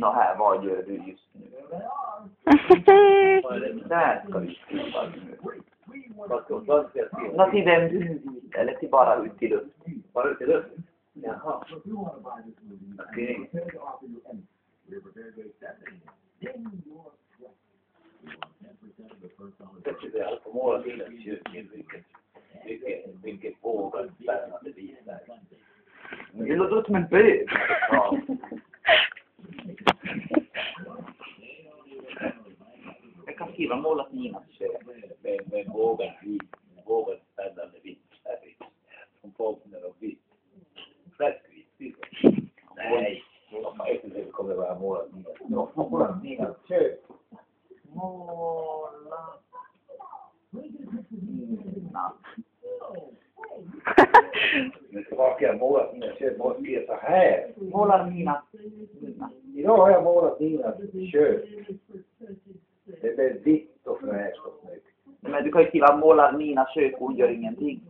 Så här, vad gör du just nu? Där ska vi skriva nu. Nå till vem du vill, eller till bara ut till luft. Bara ut till luft? Jaha. Okej. Det är alltså målat in en kyrkan, vilket vågar spännande vis där. Det låter som en bög. Ja. Jag kan skriva målat Ninas kök. Med vågar spännande vis där. Som påminner om vitt. Fläskvis. Nej. Det kommer vara målat Ninas. Målat Ninas kök. Måla Nina. Men tillbaka jag målat Ninas kök. Måste skriva så här. Målar Nina. Idag har jag målat Ninas kök. Det är vitt och fräscht och snyggt. Men du kan ju skriva målar Nina kök och hon gör ingenting.